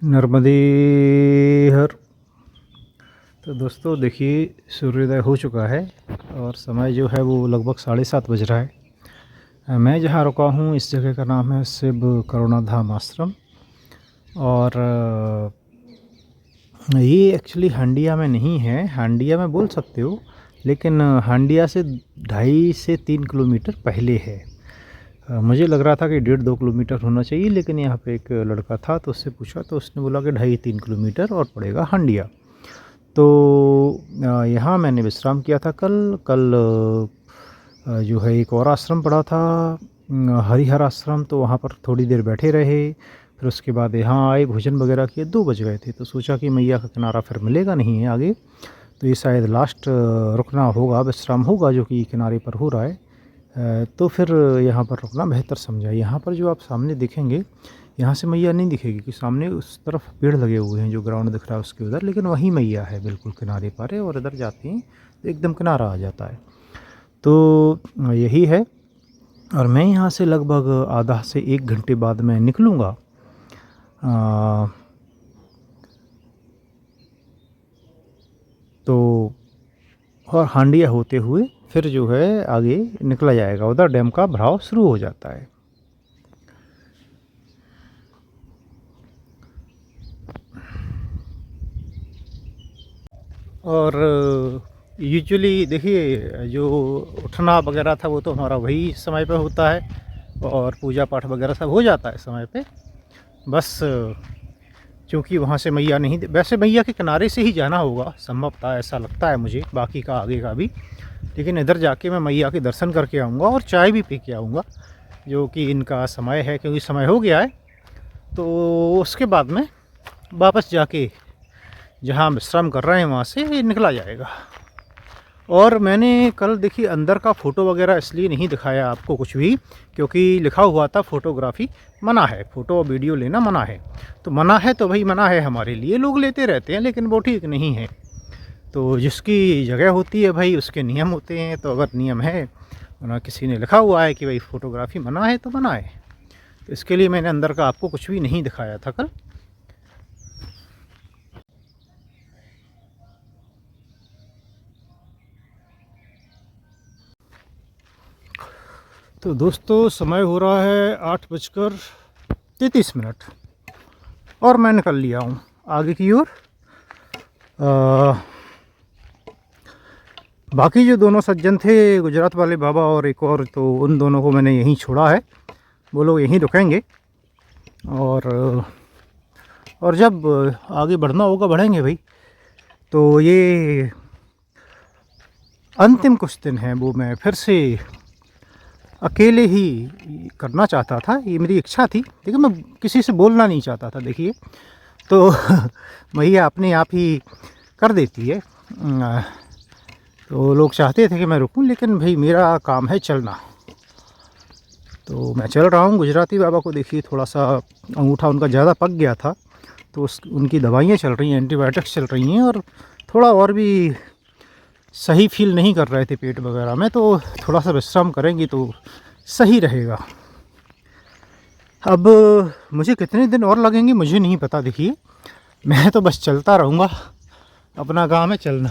नर्मदे हर। तो दोस्तों देखिए, सूर्योदय हो चुका है और समय जो है वो लगभग 7:30 बज रहा है। मैं जहाँ रुका हूँ इस जगह का नाम है शिव करुणा धाम आश्रम। और ये एक्चुअली हांडिया में नहीं है, हांडिया में बोल सकते हो, लेकिन हांडिया से 2.5 से 3 किलोमीटर पहले है। मुझे लग रहा था कि 1.5-2 किलोमीटर होना चाहिए, लेकिन यहाँ पे एक लड़का था तो उससे पूछा तो उसने बोला कि 2.5-3 किलोमीटर और पड़ेगा हांडिया। तो यहाँ मैंने विश्राम किया था कल जो है एक और आश्रम पड़ा था, हरिहर आश्रम। तो वहाँ पर थोड़ी देर बैठे रहे, फिर उसके बाद यहाँ आए, भोजन वगैरह किए। 2 बज गए थे तो सोचा कि मैया का किनारा फिर मिलेगा नहीं है आगे, तो ये शायद लास्ट रुकना होगा, विश्राम होगा जो कि किनारे पर हो रहा है। तो फिर यहाँ पर रुकना बेहतर समझा। यहाँ पर जो आप सामने देखेंगे, यहाँ से मैया नहीं दिखेगी कि सामने उस तरफ पेड़ लगे हुए हैं, जो ग्राउंड दिख रहा है उसके उधर, लेकिन वहीं मैया है बिल्कुल किनारे पर है। और इधर जाते हैं तो एकदम किनारा आ जाता है। तो यही है। और मैं यहाँ से लगभग आधा से 1 घंटे बाद मैं निकलूँगा। तो और हांडिया होते हुए फिर जो है आगे निकला जाएगा, उधर डैम का भराव शुरू हो जाता है। और यूजुअली देखिए, जो उठना वगैरह था वो तो हमारा वही समय पे होता है, और पूजा पाठ वगैरह सब हो जाता है समय पे। बस चूँकि वहाँ से मैया नहीं, वैसे मैया के किनारे से ही जाना होगा संभवतः, ऐसा लगता है मुझे, बाकी का आगे का भी। लेकिन इधर जाके मैं मैया के दर्शन करके आऊँगा और चाय भी पी के आऊँगा, जो कि इनका समय है, क्योंकि समय हो गया है। तो उसके बाद में वापस जाके जहाँ विश्राम कर रहे हैं वहाँ से निकला जाएगा। और मैंने कल देखिए अंदर का फ़ोटो वगैरह इसलिए नहीं दिखाया आपको कुछ भी, क्योंकि लिखा हुआ था फ़ोटोग्राफ़ी मना है, फ़ोटो और वीडियो लेना मना है। तो मना है तो भाई मना है हमारे लिए, लोग लेते रहते हैं, लेकिन वो ठीक नहीं है। तो जिसकी जगह होती है भाई, उसके नियम होते हैं। तो अगर नियम है, ना किसी ने लिखा हुआ है कि भाई फ़ोटोग्राफ़ी मना है, तो मना है। तो इसके लिए मैंने अंदर का आपको कुछ भी नहीं दिखाया था कल। तो दोस्तों समय हो रहा है 8:33 और मैं निकल लिया हूँ आगे की ओर। बाकी जो दोनों सज्जन थे, गुजरात वाले बाबा और एक और, तो उन दोनों को मैंने यहीं छोड़ा है। वो लोग यहीं रुकेंगे, और जब आगे बढ़ना होगा बढ़ेंगे भाई। तो ये अंतिम कुछ दिन हैं, वो मैं फिर से अकेले ही करना चाहता था। ये मेरी इच्छा थी, लेकिन मैं किसी से बोलना नहीं चाहता था। देखिए तो मैया अपने आप ही कर देती है। तो लोग चाहते थे कि मैं रुकूं, लेकिन भाई मेरा काम है चलना। तो मैं चल रहा हूं। गुजराती बाबा को देखिए, थोड़ा सा अंगूठा उनका ज़्यादा पक गया था, तो उनकी दवाइयाँ चल रही हैं, एंटीबायोटिक्स चल रही हैं, और थोड़ा और भी सही फील नहीं कर रहे थे पेट वगैरह में। तो थोड़ा सा विश्राम करेंगे तो सही रहेगा। अब मुझे कितने दिन और लगेंगे मुझे नहीं पता। देखिए मैं तो बस चलता रहूँगा, अपना काम है चलना,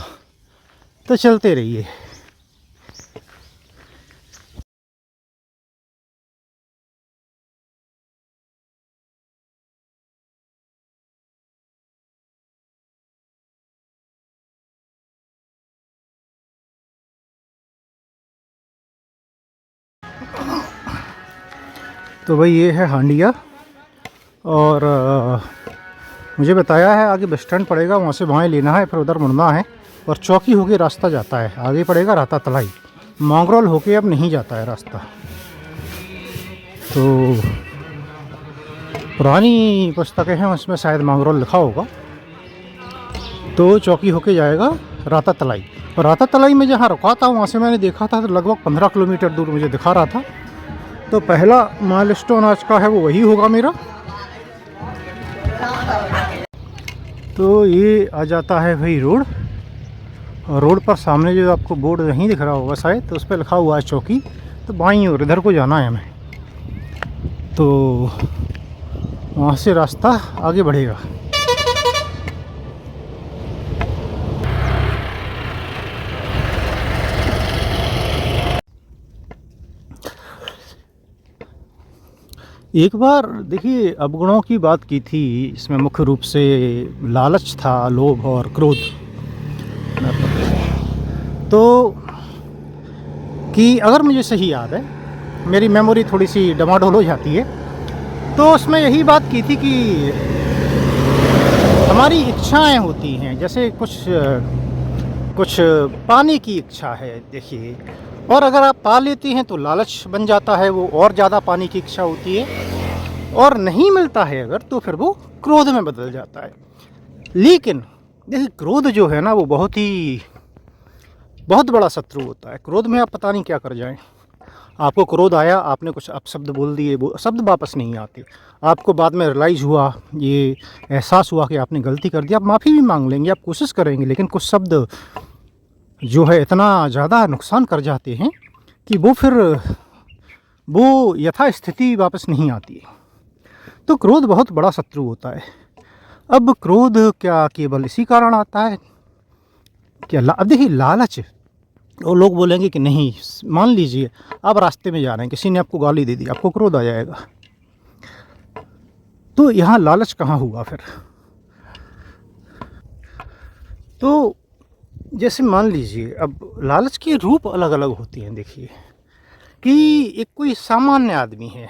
तो चलते रहिए। तो भाई ये है हांडिया, और मुझे बताया है आगे बस स्टैंड पड़ेगा, वहाँ से बाएँ लेना है, फिर उधर मुड़ना है, और चौकी होके रास्ता जाता है। आगे पड़ेगा राता तलाई, मांगरोल होके अब नहीं जाता है रास्ता। तो पुरानी पुस्तकें हैं, उसमें शायद मांगरोल लिखा होगा। तो चौकी होके जाएगा राता तलाई। और राता तलाई में जहाँ रुका था वहाँ से मैंने देखा था, तो लगभग 15 किलोमीटर दूर मुझे दिखा रहा था। तो पहला माइलस्टोन आज का है वो वही होगा मेरा। तो ये आ जाता है भाई रोड, और रोड पर सामने जो आपको बोर्ड नहीं दिख रहा होगा शायद, तो उस पर लिखा हुआ है चौकी। तो बाईं ओर इधर को जाना है हमें, तो वहाँ से रास्ता आगे बढ़ेगा। एक बार देखिए अवगुणों की बात की थी, इसमें मुख्य रूप से लालच था, लोभ और क्रोध। तो कि अगर मुझे सही याद है, मेरी मेमोरी थोड़ी सी डमाडोल हो जाती है, तो उसमें यही बात की थी कि हमारी इच्छाएं होती हैं, जैसे कुछ पाने की इच्छा है देखिए, और अगर आप पा लेती हैं तो लालच बन जाता है, वो और ज़्यादा पाने की इच्छा होती है, और नहीं मिलता है अगर तो फिर वो क्रोध में बदल जाता है। लेकिन देखिए क्रोध जो है ना वो बहुत बड़ा शत्रु होता है। क्रोध में आप पता नहीं क्या कर जाएं। आपको क्रोध आया, आपने कुछ अपशब्द बोल दिए, वो शब्द वापस नहीं आते। आपको बाद में रियलाइज़ हुआ, ये एहसास हुआ कि आपने गलती कर दी, आप माफ़ी भी मांग लेंगे, आप कोशिश करेंगे, लेकिन कुछ शब्द जो है इतना ज़्यादा नुकसान कर जाते हैं कि वो यथास्थिति वापस नहीं आती है। तो क्रोध बहुत बड़ा शत्रु होता है। अब क्रोध क्या केवल इसी कारण आता है क्या? अब देखिए लालच, और लोग बोलेंगे कि नहीं, मान लीजिए आप रास्ते में जा रहे हैं, किसी ने आपको गाली दे दी, आपको क्रोध आ जाएगा। तो यहाँ लालच कहाँ हुआ फिर? तो जैसे मान लीजिए, अब लालच के रूप अलग अलग होते हैं। देखिए कि एक कोई सामान्य आदमी है,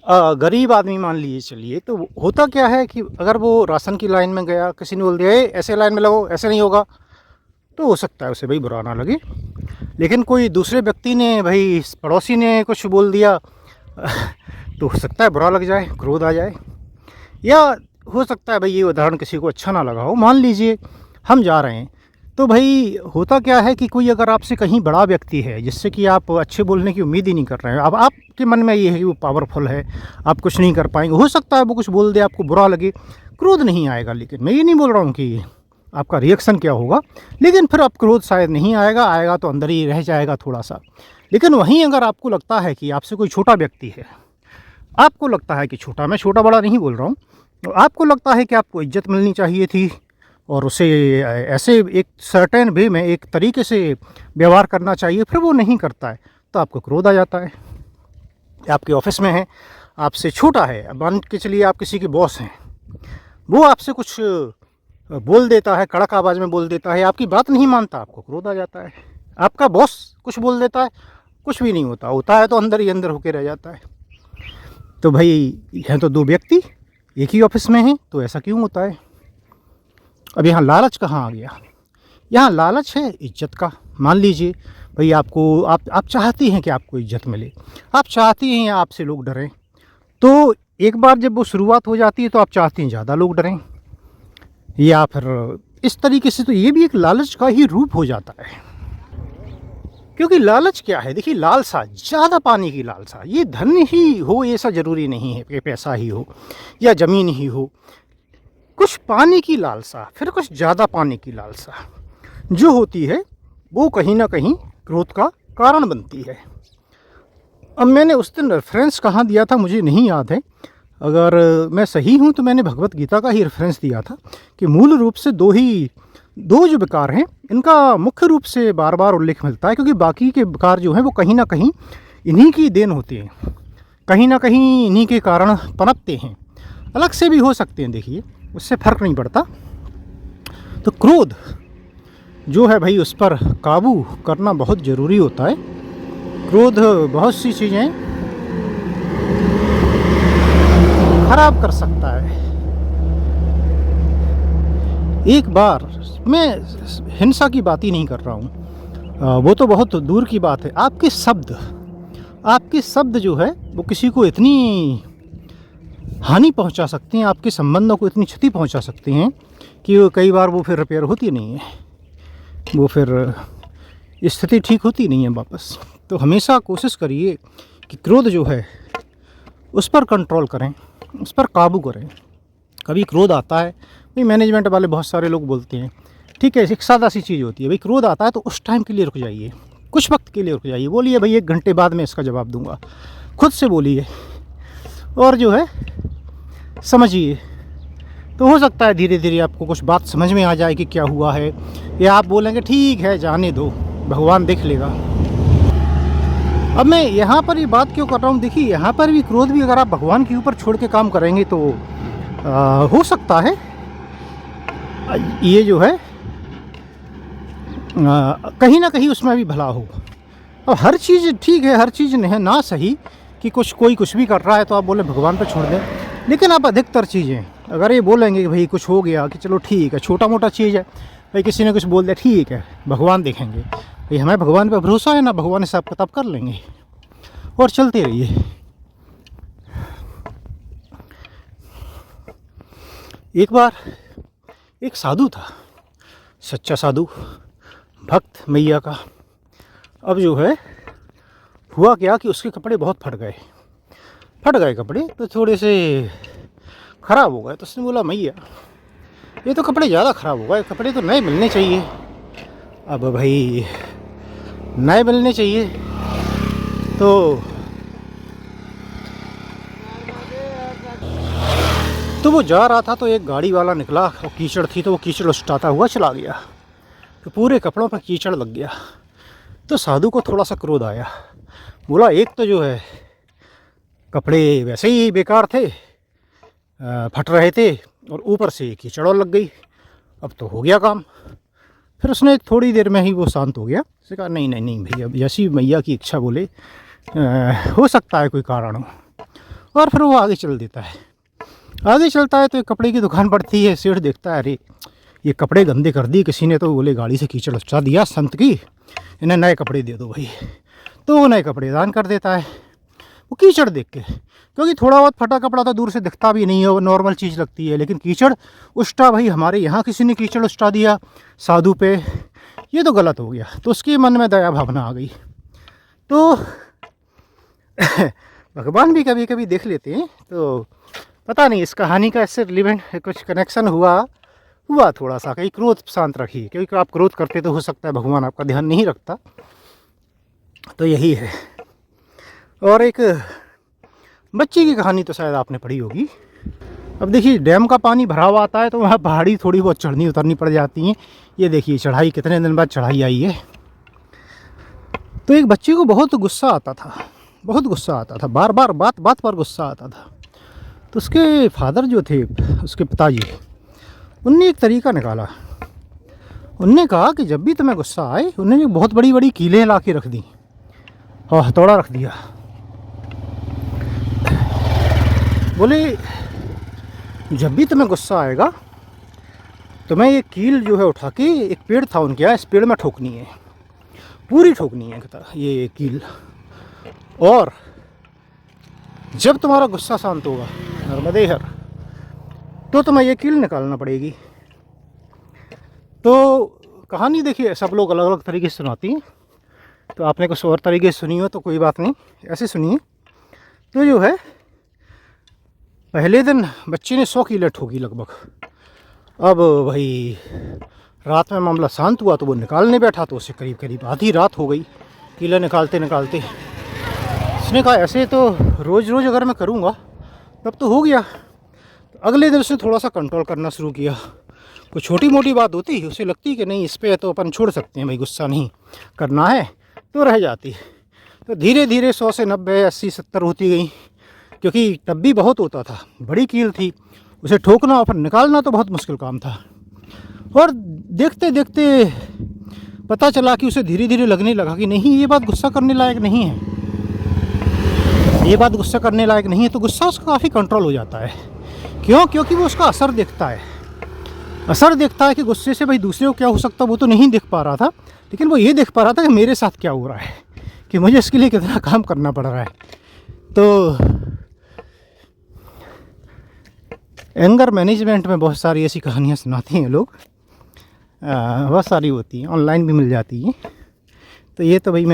गरीब आदमी मान लीजिए, चलिए, तो होता क्या है कि अगर वो राशन की लाइन में गया, किसी ने बोल दिया ऐसे लाइन में लगो, ऐसे नहीं होगा, तो हो सकता है उसे भाई बुरा ना लगे। लेकिन कोई दूसरे व्यक्ति ने, भाई पड़ोसी ने कुछ बोल दिया तो हो सकता है बुरा लग जाए, क्रोध आ जाए। या हो सकता है भाई ये उदाहरण किसी को अच्छा ना लगा हो। मान लीजिए हम जा रहे हैं, तो भाई होता क्या है कि कोई अगर आपसे कहीं बड़ा व्यक्ति है जिससे कि आप अच्छे बोलने की उम्मीद ही नहीं कर रहे हैं, अब आपके मन में ये है कि वो पावरफुल है, आप कुछ नहीं कर पाएंगे, हो सकता है वो कुछ बोल दे, आपको बुरा लगे, क्रोध नहीं आएगा। लेकिन मैं ये नहीं बोल रहा हूँ कि आपका रिएक्शन क्या होगा, लेकिन फिर आप क्रोध शायद नहीं आएगा, आएगा तो अंदर ही रह जाएगा थोड़ा सा। लेकिन वहीं अगर आपको लगता है कि आपसे कोई छोटा व्यक्ति है, आपको लगता है कि छोटा, मैं छोटा बड़ा नहीं बोल रहा हूँ, तो आपको लगता है कि आपको इज्जत मिलनी चाहिए थी और उसे ऐसे एक सर्टेन वे में, एक तरीके से व्यवहार करना चाहिए, फिर वो नहीं करता है, तो आपको क्रोध आ जाता है। आपके ऑफिस में है, आपसे छोटा है, मान के चलिए आप किसी के बॉस हैं, वो आपसे कुछ बोल देता है, कड़क आवाज़ में बोल देता है, आपकी बात नहीं मानता, आपको क्रोध आ जाता है। आपका बॉस कुछ बोल देता है, कुछ भी नहीं होता है तो अंदर ही अंदर होके रह जाता है। तो भाई हैं तो दो व्यक्ति एक ही ऑफिस में हैं, तो ऐसा क्यों होता है? अब यहाँ लालच कहाँ आ गया? यहाँ लालच है इज्जत का। मान लीजिए भाई आप चाहती हैं कि आपको इज्जत मिले, आप चाहती हैं आपसे लोग डरें, तो एक बार जब वो शुरुआत हो जाती है तो आप चाहती हैं ज़्यादा लोग डरें, या फिर इस तरीके से, तो ये भी एक लालच का ही रूप हो जाता है। क्योंकि लालच क्या है? देखिए लालसा, ज़्यादा पाने की लालसा, ये धन ही हो ऐसा ज़रूरी नहीं है कि पैसा ही हो या ज़मीन ही हो। कुछ पाने की लालसा, फिर कुछ ज़्यादा पाने की लालसा जो होती है, वो कहीं ना कहीं क्रोध का कारण बनती है। अब मैंने उस दिन रेफरेंस कहाँ दिया था मुझे नहीं याद है, अगर मैं सही हूँ तो मैंने भगवत गीता का ही रेफरेंस दिया था कि मूल रूप से दो जो विकार हैं, इनका मुख्य रूप से बार बार उल्लेख मिलता है, क्योंकि बाकी के विकार जो हैं वो कहीं ना कहीं इन्हीं की देन होते हैं, कहीं ना कहीं इन्हीं के कारण पनपते हैं, अलग से भी हो सकते हैं, देखिए उससे फ़र्क नहीं पड़ता। तो क्रोध जो है भाई, उस पर काबू करना बहुत ज़रूरी होता है। क्रोध बहुत सी चीज़ें खराब कर सकता है। एक बार, मैं हिंसा की बात ही नहीं कर रहा हूँ, वो तो बहुत दूर की बात है। आपके शब्द जो है वो किसी को इतनी हानि पहुंचा सकते हैं, आपके संबंधों को इतनी क्षति पहुंचा सकते हैं कि कई बार वो फिर रिपेयर होती नहीं है, वो फिर स्थिति ठीक होती नहीं है वापस। तो हमेशा कोशिश करिए कि क्रोध जो है उस पर कंट्रोल करें, उस पर काबू करें। कभी क्रोध आता है, भाई मैनेजमेंट वाले बहुत सारे लोग बोलते हैं, ठीक है, एक सादा सी चीज़ होती है, भाई क्रोध आता है तो उस टाइम के लिए रुक जाइए, कुछ वक्त के लिए रुक जाइए, बोलिए भाई 1 घंटे बाद मैं इसका जवाब दूंगा, खुद से बोलिए, और जो है समझिए। तो हो सकता है धीरे धीरे आपको कुछ बात समझ में आ जाए कि क्या हुआ है, या आप बोलेंगे ठीक है जाने दो, भगवान देख लेगा। अब मैं यहाँ पर ये बात क्यों कर रहा हूँ, देखिए यहाँ पर भी क्रोध भी अगर आप भगवान के ऊपर छोड़ के काम करेंगे तो हो सकता है ये जो है कहीं ना कहीं उसमें भी भला हो। अब हर चीज़ ठीक है, हर चीज़ नहीं है ना सही कि कोई कुछ भी कर रहा है तो आप बोले भगवान पर छोड़ दें, लेकिन आप अधिकतर चीज़ें अगर ये बोलेंगे कि भाई कुछ हो गया कि चलो ठीक है, छोटा मोटा चीज़ है भाई, किसी ने कुछ बोल दिया ठीक है भगवान देखेंगे, भाई हमें भगवान पे भरोसा है ना, भगवान हिसाब किताब कर लेंगे और चलते रहिए। एक बार एक साधु था, सच्चा साधु, भक्त मैया का। अब जो है हुआ क्या कि उसके कपड़े बहुत फट गए कपड़े, तो थोड़े से ख़राब हो गए। तो उसने बोला मैया ये तो कपड़े ज़्यादा ख़राब हो गए, कपड़े तो नए मिलने चाहिए। अब भाई नए मिलने चाहिए तो वो जा रहा था तो एक गाड़ी वाला निकला और कीचड़ थी तो वो कीचड़ उछटाता हुआ चला गया, तो पूरे कपड़ों पर कीचड़ लग गया। तो साधु को थोड़ा सा क्रोध आया, बोला एक तो जो है कपड़े वैसे ही बेकार थे, फट रहे थे, और ऊपर से कीचड़ और लग गई, अब तो हो गया काम। फिर उसने थोड़ी देर में ही वो शांत हो गया। उसने कहा नहीं नहीं नहीं भैया, जैसी मैया की इच्छा बोले हो सकता है कोई कारण हो, और फिर वो आगे चल देता है। आगे चलता है तो एक कपड़े की दुकान पड़ती है, सेठ देखता है अरे ये कपड़े गंदे कर दिए किसी ने, तो बोले गाड़ी से कीचड़ उछा दिया संत की, इन्हें नए कपड़े दे दो भाई। तो वो नए कपड़े दान कर देता है वो कीचड़ देख के, क्योंकि थोड़ा बहुत फटा कपड़ा तो दूर से दिखता भी नहीं है, वो नॉर्मल चीज़ लगती है, लेकिन कीचड़ उछटा भाई, हमारे यहाँ किसी ने कीचड़ उछटा दिया साधु पे, ये तो गलत हो गया। तो उसके मन में दया भावना आ गई। तो भगवान भी कभी कभी देख लेते हैं, तो पता नहीं इस कहानी का इससे रिलेवेंट कुछ कनेक्शन हुआ थोड़ा सा, कहीं क्रोध शांत रखिए, क्योंकि आप क्रोध करते तो हो सकता है भगवान आपका ध्यान नहीं रखता, तो यही है। और एक बच्चे की कहानी तो शायद आपने पढ़ी होगी। अब देखिए डैम का पानी भरा हुआ आता है तो वहाँ पहाड़ी थोड़ी बहुत चढ़नी उतरनी पड़ जाती हैं। ये देखिए चढ़ाई कितने दिन बाद चढ़ाई आई है। तो एक बच्चे को बहुत गुस्सा आता था, बार बार बात पर गुस्सा आता था। तो उसके फादर जो थे, उसके पिताजी, उनने एक तरीका निकाला। उनने कहा कि जब भी तुम्हें गुस्सा आए, उन्होंने बहुत बड़ी बड़ी कीलें ला के रख दी और हथौड़ा रख दिया। बोले जब भी तुम्हें गुस्सा आएगा तुम्हें ये कील जो है उठा के, एक पेड़ था उनके यहाँ, इस पेड़ में ठोकनी है, पूरी ठोकनी है ये कील, और जब तुम्हारा गुस्सा शांत होगा नर्मदे हर, तो तुम्हें ये कील निकालना पड़ेगी। तो कहानी देखिए सब लोग अलग अलग तरीके से सुनाती हैं, तो आपने कुछ और तरीके से सुनी हो तो कोई बात नहीं, ऐसे सुनिए। तो जो है पहले दिन बच्चे ने 100 कीलें ठोकी लगभग। अब भाई रात में मामला शांत हुआ तो वो निकालने बैठा, तो उसे करीब करीब आधी रात हो गई कीलें निकालते निकालते। उसने कहा ऐसे तो रोज़ रोज़ अगर मैं करूँगा तब तो हो गया। तो अगले दिन उसने थोड़ा सा कंट्रोल करना शुरू किया। कोई छोटी मोटी बात होती है उसे लगती कि नहीं इस पर तो अपन छोड़ सकते हैं, भाई गुस्सा नहीं करना है, तो रह जाती। तो धीरे धीरे 100 से 90, 80, 70 होती गई, क्योंकि तब भी बहुत होता था, बड़ी कील थी, उसे ठोकना और फिर निकालना तो बहुत मुश्किल काम था। और देखते देखते पता चला कि उसे धीरे धीरे लगने लगा कि नहीं ये बात गुस्सा करने लायक नहीं है, ये बात गुस्सा करने लायक नहीं है। तो गुस्सा उसका काफ़ी कंट्रोल हो जाता है। क्यों? क्योंकि वो उसका असर देखता है कि गुस्से से भाई दूसरे को क्या हो सकता है वो तो नहीं देख पा रहा था, लेकिन वो ये देख पा रहा था कि मेरे साथ क्या हो रहा है, कि मुझे इसके लिए कितना काम करना पड़ रहा है। तो एंगर मैनेजमेंट में बहुत सारी ऐसी कहानियाँ सुनाते हैं लोग, बहुत सारी होती हैं, ऑनलाइन भी मिल जाती हैं। तो ये तो भाई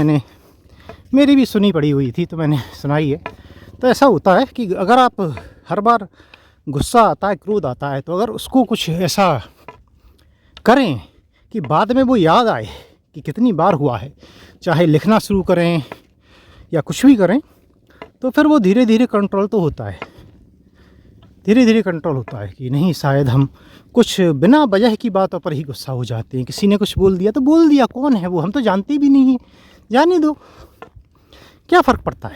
मेरी भी सुनी पड़ी हुई थी तो मैंने सुनाई है। तो ऐसा होता है कि अगर आप हर बार गुस्सा आता है, क्रोध आता है, तो अगर उसको कुछ ऐसा करें कि बाद में वो याद आए कि कितनी बार हुआ है, चाहे लिखना शुरू करें या कुछ भी करें, तो फिर वो धीरे धीरे कंट्रोल तो होता है, धीरे धीरे कंट्रोल होता है कि नहीं शायद हम कुछ बिना वजह की बातों पर ही गुस्सा हो जाते हैं। किसी ने कुछ बोल दिया तो बोल दिया, कौन है वो, हम तो जानते भी नहीं हैं, जाने दो, क्या फ़र्क पड़ता है।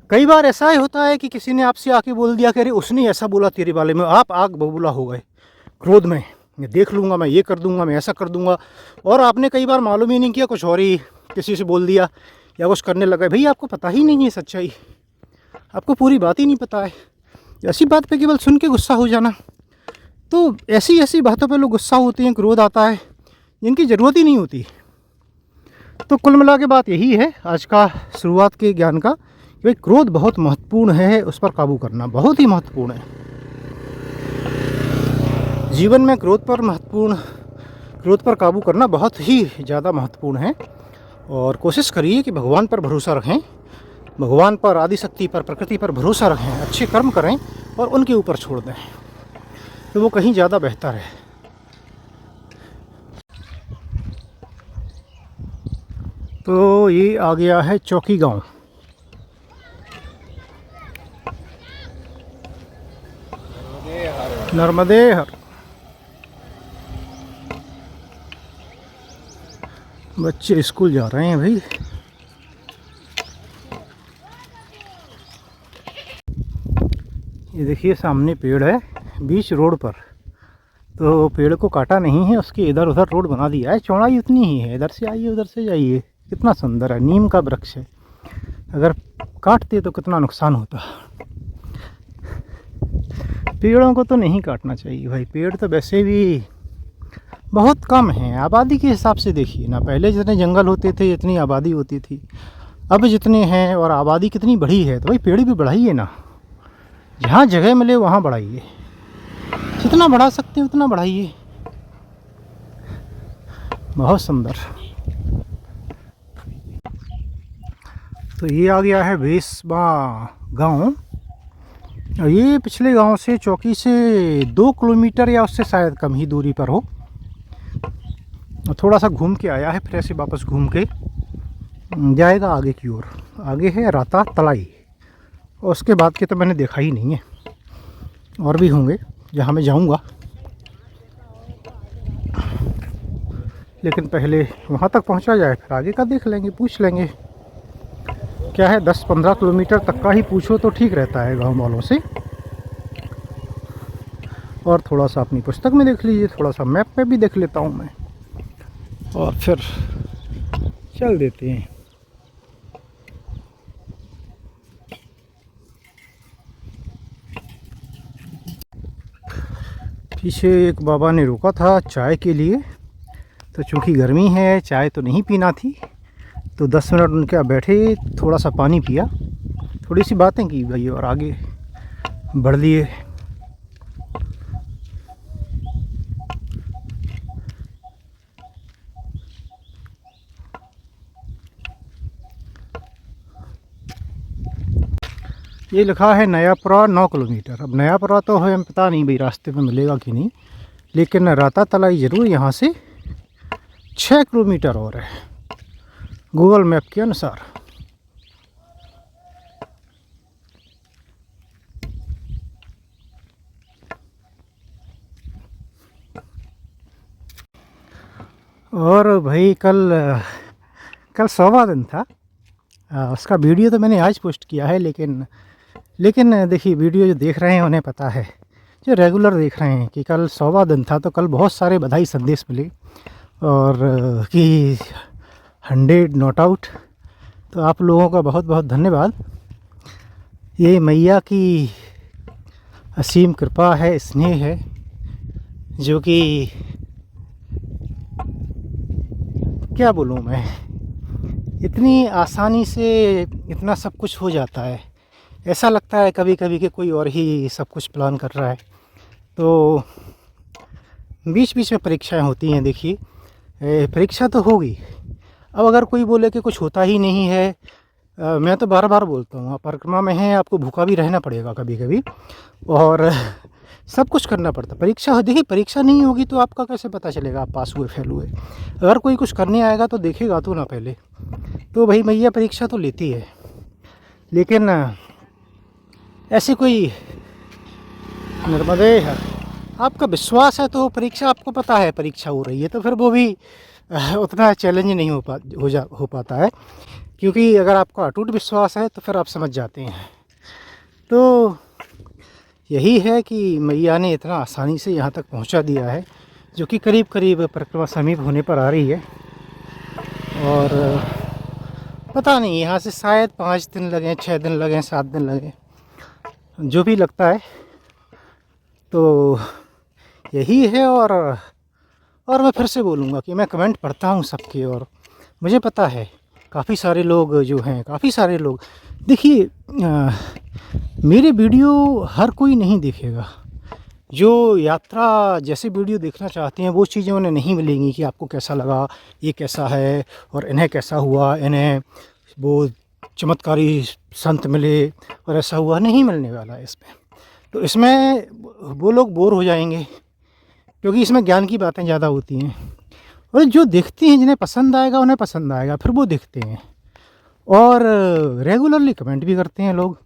कई बार ऐसा ही होता है कि किसी ने आपसे आके बोल दिया कि अरे उसने ऐसा बोला तेरे बारे में, आप आग बबूला हो गए क्रोध में, मैं देख लूँगा, मैं ये कर दूँगा, मैं ऐसा कर दूँगा। और आपने कई बार मालूम ही नहीं किया, कुछ और ही किसी से बोल दिया या कुछ करने लगा। भई आपको पता ही नहीं है सच्चाई, आपको पूरी बात ही नहीं पता है। ऐसी बात पे केवल सुन के गुस्सा हो जाना, तो ऐसी ऐसी बातों पे लोग गुस्सा होते हैं, क्रोध आता है, जिनकी ज़रूरत ही नहीं होती। तो कुल मिला के बात यही है आज का शुरुआत के ज्ञान का, कि भाई क्रोध बहुत महत्वपूर्ण है, उस पर काबू करना बहुत ही महत्वपूर्ण है। जीवन में क्रोध पर काबू करना बहुत ही ज़्यादा महत्वपूर्ण है। और कोशिश करिए कि भगवान पर भरोसा रखें, भगवान पर, आदिशक्ति पर, प्रकृति पर भरोसा रखें, अच्छे कर्म करें और उनके ऊपर छोड़ दें, तो वो कहीं ज़्यादा बेहतर है। तो ये आ गया है चौकी गांव। नर्मदे हर। बच्चे स्कूल जा रहे हैं भाई। ये देखिए सामने पेड़ है बीच रोड पर, तो पेड़ को काटा नहीं है, उसके इधर उधर रोड बना दिया है। चौड़ाई उतनी ही है, इधर से आइए उधर से जाइए। कितना सुंदर है, नीम का वृक्ष है। अगर काटते तो कितना नुकसान होता। पेड़ों को तो नहीं काटना चाहिए भाई, पेड़ तो वैसे भी बहुत कम हैं। आबादी के हिसाब से देखिए ना, पहले जितने जंगल होते थे, इतनी आबादी होती थी, अब जितने हैं और आबादी कितनी बढ़ी है, तो भाई पेड़ भी बढ़ाइए ना। जहाँ जगह मिले वहाँ बढ़ाइए, जितना बढ़ा सकते हैं उतना बढ़ाइए। बहुत सुंदर। तो ये आ गया है भेसबा गांव, और ये पिछले गांव से, चौकी से 2 किलोमीटर या उससे शायद कम ही दूरी पर हो। और थोड़ा सा घूम के आया है, फिर ऐसे वापस घूम के जाएगा आगे की ओर। आगे है राता तलाई, और उसके बाद के तो मैंने देखा ही नहीं है, और भी होंगे जहाँ मैं जाऊँगा, लेकिन पहले वहाँ तक पहुँचा जाए, फिर आगे का देख लेंगे, पूछ लेंगे। क्या है 10-15 किलोमीटर तक का ही पूछो तो ठीक रहता है गांव वालों से। और थोड़ा सा अपनी पुस्तक में देख लीजिए, थोड़ा सा मैप पे भी देख लेता हूँ मैं, और फिर चल देते हैं। पीछे एक बाबा ने रोका था चाय के लिए, तो चूँकि गर्मी है चाय तो नहीं पीना थी, तो 10 मिनट उनके यहाँ बैठे, थोड़ा सा पानी पिया, थोड़ी सी बातें की भाई, और आगे बढ़ लिए। ये लिखा है नयापुरा 9 किलोमीटर। अब नयापुरा तो हमें पता नहीं भाई रास्ते में मिलेगा कि नहीं, लेकिन राता तलाई ज़रूर यहाँ से 6 किलोमीटर और है गूगल मैप के अनुसार। और भाई कल 100वां दिन था। उसका वीडियो तो मैंने आज पोस्ट किया है, लेकिन देखिए वीडियो जो देख रहे हैं उन्हें पता है, जो रेगुलर देख रहे हैं, कि कल 100वां दिन था। तो कल बहुत सारे बधाई संदेश मिले, और कि 100 नॉट आउट। तो आप लोगों का बहुत बहुत धन्यवाद। ये मैया की असीम कृपा है, स्नेह है, जो कि क्या बोलूँ मैं, इतनी आसानी से इतना सब कुछ हो जाता है। ऐसा लगता है कभी कभी कि कोई और ही सब कुछ प्लान कर रहा है। तो बीच बीच में परीक्षाएं होती हैं। देखिए परीक्षा तो होगी। अब अगर कोई बोले कि कुछ होता ही नहीं है, मैं तो बार बार बोलता हूँ, परिक्रमा में है, आपको भूखा भी रहना पड़ेगा कभी कभी, और सब कुछ करना पड़ता। परीक्षा देखिए, परीक्षा नहीं होगी तो आपका कैसे पता चलेगा आप पास हुए फेल हुए। अगर कोई कुछ करने आएगा तो देखेगा तो ना पहले। तो भाई मैया परीक्षा तो लेती है, लेकिन ऐसे कोई नर्मदे है, आपका विश्वास है तो परीक्षा, आपको पता है परीक्षा हो रही है, तो फिर वो भी उतना चैलेंज नहीं हो पाता है क्योंकि अगर आपका अटूट विश्वास है तो फिर आप समझ जाते हैं। तो यही है कि मैया ने इतना आसानी से यहाँ तक पहुँचा दिया है, जो कि करीब करीब परिक्रमा समीप होने पर आ रही है। और पता नहीं यहाँ से शायद 5 दिन लगें, 6 दिन लगें, 7 दिन लगें, जो भी लगता है। तो यही है। और मैं फिर से बोलूँगा कि मैं कमेंट पढ़ता हूँ सबके, और मुझे पता है काफ़ी सारे लोग जो हैं, काफ़ी सारे लोग, देखिए मेरे वीडियो हर कोई नहीं देखेगा। जो यात्रा जैसे वीडियो देखना चाहते हैं वो चीज़ें उन्हें नहीं मिलेंगी कि आपको कैसा लगा, ये कैसा है, और इन्हें कैसा हुआ, इन्हें वो चमत्कारी संत मिले और ऐसा हुआ, नहीं मिलने वाला है इसमें। तो इसमें वो लोग बोर हो जाएंगे, क्योंकि इसमें ज्ञान की बातें ज़्यादा होती हैं। और जो देखते हैं, जिन्हें पसंद आएगा उन्हें पसंद आएगा, फिर वो देखते हैं। और रेगुलरली कमेंट भी करते हैं लोग।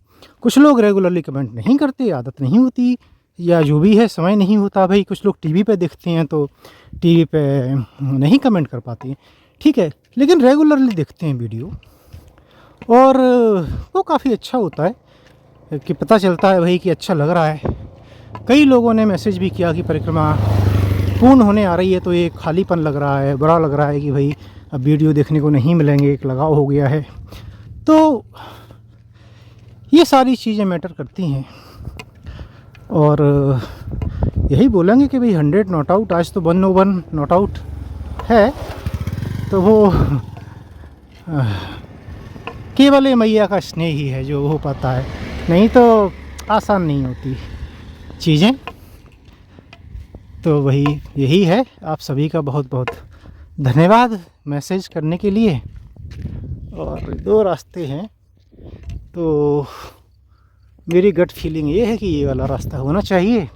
कुछ लोग रेगुलरली कमेंट नहीं करते, आदत नहीं होती, या जो भी है समय नहीं होता। भाई कुछ लोग टीवी पे देखते हैं तो टीवी पे नहीं कमेंट कर पाते हैं, ठीक है, लेकिन रेगुलरली देखते हैं वीडियो, और वो काफ़ी अच्छा होता है कि पता चलता है भाई कि अच्छा लग रहा है। कई लोगों ने मैसेज भी किया कि परिक्रमा पूर्ण होने आ रही है तो ये खालीपन लग रहा है, बुरा लग रहा है कि भाई अब वीडियो देखने को नहीं मिलेंगे, एक लगाव हो गया है। तो ये सारी चीज़ें मैटर करती हैं। और यही बोलेंगे कि भाई 100 नॉट आउट, आज तो 101 नॉट आउट है। तो वो केवल मैया का स्नेह ही है जो हो पाता है, नहीं तो आसान नहीं होती चीज़ें। तो वही यही है। आप सभी का बहुत बहुत धन्यवाद मैसेज करने के लिए। और 2 रास्ते हैं, तो मेरी गट फीलिंग ये है कि ये वाला रास्ता होना चाहिए,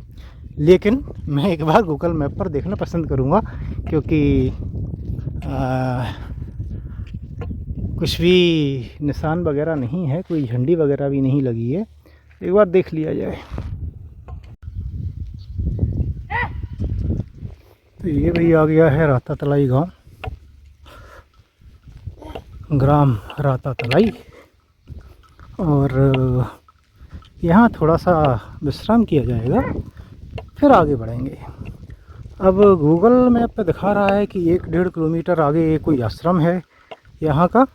लेकिन मैं एक बार गूगल मैप पर देखना पसंद करूँगा, क्योंकि कुछ भी निशान वगैरह नहीं है, कोई झंडी वगैरह भी नहीं लगी है, एक बार देख लिया जाए। तो ये भी आ गया है राता तलाई गांव, ग्राम राता तलाई। और यहाँ थोड़ा सा विश्राम किया जाएगा, फिर आगे बढ़ेंगे। अब गूगल मैप पे दिखा रहा है कि 1-1.5 किलोमीटर आगे कोई आश्रम है यहाँ का।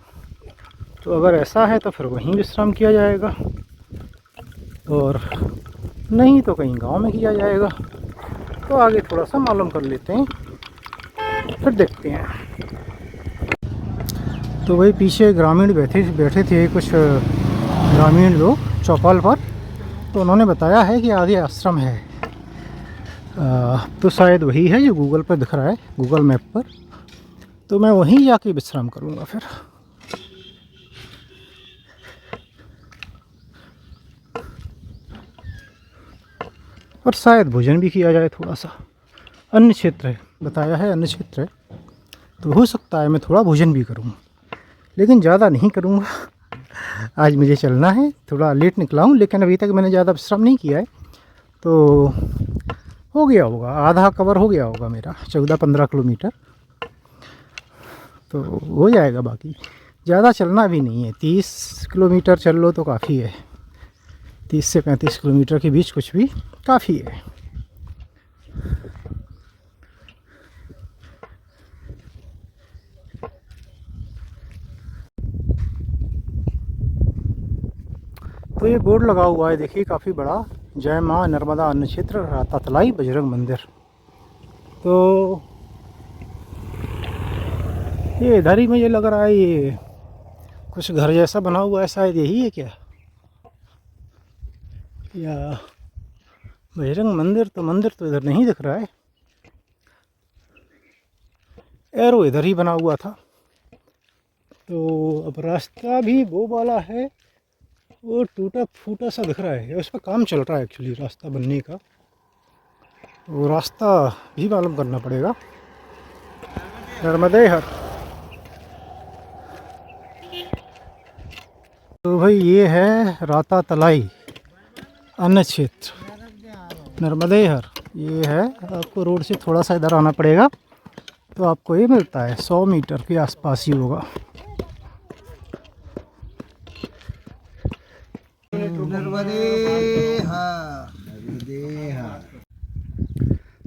तो अगर ऐसा है तो फिर वहीं विश्राम किया जाएगा, और नहीं तो कहीं गांव में किया जाएगा। तो आगे थोड़ा सा मालूम कर लेते हैं, फिर देखते हैं। तो वही पीछे ग्रामीण बैठे थे कुछ ग्रामीण लोग चौपाल पर, तो उन्होंने बताया है कि आगे आश्रम है। तो शायद वही है जो गूगल पर दिख रहा है, गूगल मैप पर। तो मैं वहीं जाके विश्राम करूँगा फिर। और शायद भोजन भी किया जाए थोड़ा सा। अन्य क्षेत्र है, बताया है अन्य क्षेत्र है, तो हो सकता है मैं थोड़ा भोजन भी करूँ, लेकिन ज़्यादा नहीं करूँगा। आज मुझे चलना है, थोड़ा लेट निकला हूँ, लेकिन अभी तक मैंने ज़्यादा विश्राम नहीं किया है। तो हो गया होगा, आधा कवर हो गया होगा मेरा, 14-15 किलोमीटर तो हो जाएगा। बाकी ज़्यादा चलना भी नहीं है, 30 किलोमीटर चल लो तो काफ़ी है। 30 से 35 किलोमीटर के बीच कुछ भी काफ़ी है। तो ये बोर्ड लगा हुआ है, देखिए काफ़ी बड़ा, जय माँ नर्मदा अन्न क्षेत्र राता तलाई बजरंग मंदिर। तो ये इधर ही मुझे लग रहा है, ये कुछ घर जैसा बना हुआ है, शायद यही है क्या, या बजरंग मंदिर। तो मंदिर तो इधर नहीं दिख रहा है, एरो इधर ही बना हुआ था। तो अब रास्ता भी वो वाला है, वो टूटा फूटा सा दिख रहा है, उस पर काम चल रहा है एक्चुअली रास्ता बनने का। वो रास्ता भी मालूम करना पड़ेगा। नर्मदे हर। तो भाई ये है राता तलाई अन्न क्षेत्र नर्मदे हर। ये है, आपको रोड से थोड़ा सा इधर आना पड़ेगा तो आपको ये मिलता है, 100 मीटर के आसपास ही होगा।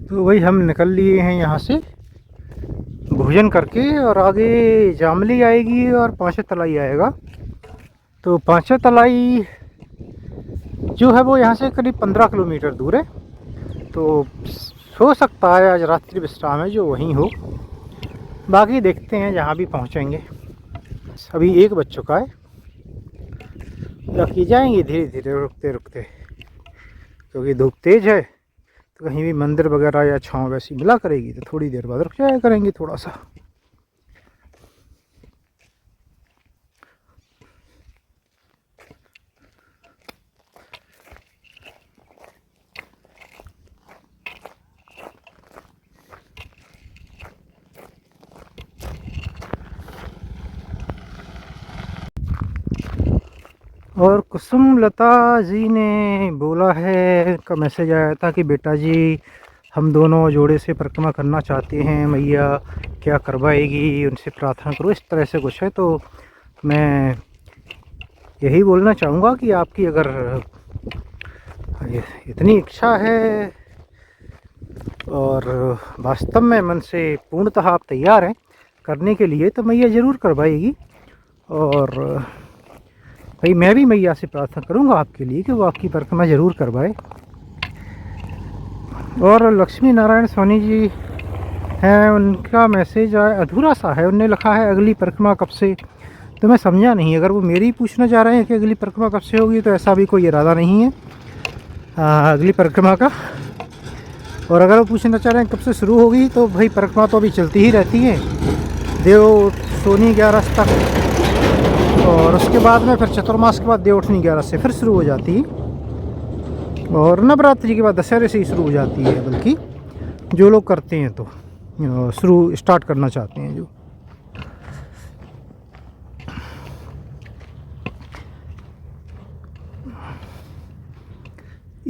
तो वही हम निकल लिए हैं यहाँ से भोजन करके, और आगे जामली आएगी और पांचों तलाई आएगा। तो पांचों तलाई जो है वो यहाँ से करीब 15 किलोमीटर दूर है। तो हो सकता है आज रात्रि विश्राम है जो वहीं हो, बाकी देखते हैं जहाँ भी पहुँचेंगे। अभी 1 बज चुका है, बाकी जाएंगे धीरे धीरे रुकते रुकते, क्योंकि धूप तेज़ है। तो कहीं भी मंदिर वगैरह या छाँव वैसी मिला करेगी तो थोड़ी देर बाद रुक जाया करेंगे थोड़ा सा। और कुसुम लता जी ने बोला है, का मैसेज आया था कि बेटा जी हम दोनों जोड़े से परिक्रमा करना चाहते हैं, मैया क्या करवाएगी, उनसे प्रार्थना करो, इस तरह से कुछ है। तो मैं यही बोलना चाहूँगा कि आपकी अगर इतनी इच्छा है और वास्तव में मन से पूर्णतः आप तैयार हैं करने के लिए, तो मैया ज़रूर करवाएगी। और भाई मैं भी मैया से प्रार्थना करूंगा आपके लिए कि वो आपकी परिक्रमा ज़रूर करवाए। और लक्ष्मी नारायण सोनी जी हैं, उनका मैसेज अधूरा सा है। उनने लिखा है अगली परिक्रमा कब से, तो मैं समझा नहीं। अगर वो मेरी पूछना चाह रहे हैं कि अगली परिक्रमा कब से होगी, तो ऐसा भी कोई इरादा नहीं है अगली परिक्रमा का। और अगर वो पूछना चाह रहे हैं कब से शुरू होगी, तो भाई परिक्रमा तो अभी चलती ही रहती है, देव सोनी 11 तक, और उसके बाद में फिर चतुर्मास के बाद देवउठनी 11 से फिर शुरू हो जाती है, और नवरात्रि के बाद दशहरे से ही शुरू हो जाती है। बल्कि जो लोग करते हैं तो स्टार्ट करना चाहते हैं जो।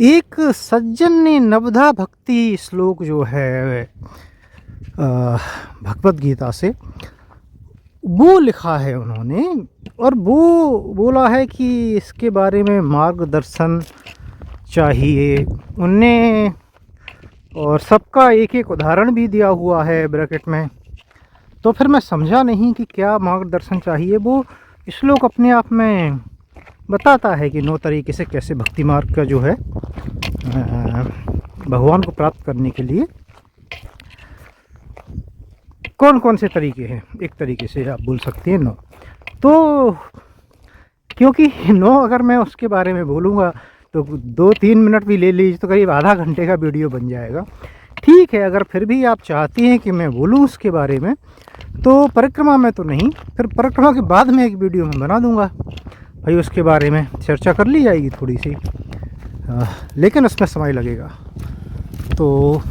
एक सज्जन ने नवधा भक्ति श्लोक जो है भगवत गीता से वो लिखा है उन्होंने, और वो बोला है कि इसके बारे में मार्गदर्शन चाहिए उनने, और सबका एक एक उदाहरण भी दिया हुआ है ब्रैकेट में। तो फिर मैं समझा नहीं कि क्या मार्गदर्शन चाहिए। वो श्लोक अपने आप में बताता है कि 9 तरीके से कैसे भक्ति मार्ग का जो है भगवान को प्राप्त करने के लिए कौन कौन से तरीके हैं। एक तरीके से आप बोल सकते हैं 9। तो क्योंकि 9 अगर मैं उसके बारे में बोलूँगा तो 2-3 मिनट भी ले लीजिए तो करीब आधा घंटे का वीडियो बन जाएगा। ठीक है, अगर फिर भी आप चाहती हैं कि मैं बोलूँ उसके बारे में, तो परिक्रमा में तो नहीं, फिर परिक्रमा के बाद में एक वीडियो मैं बना दूँगा भाई, उसके बारे में चर्चा कर ली जाएगी थोड़ी सी, लेकिन उसमें समय लगेगा। तो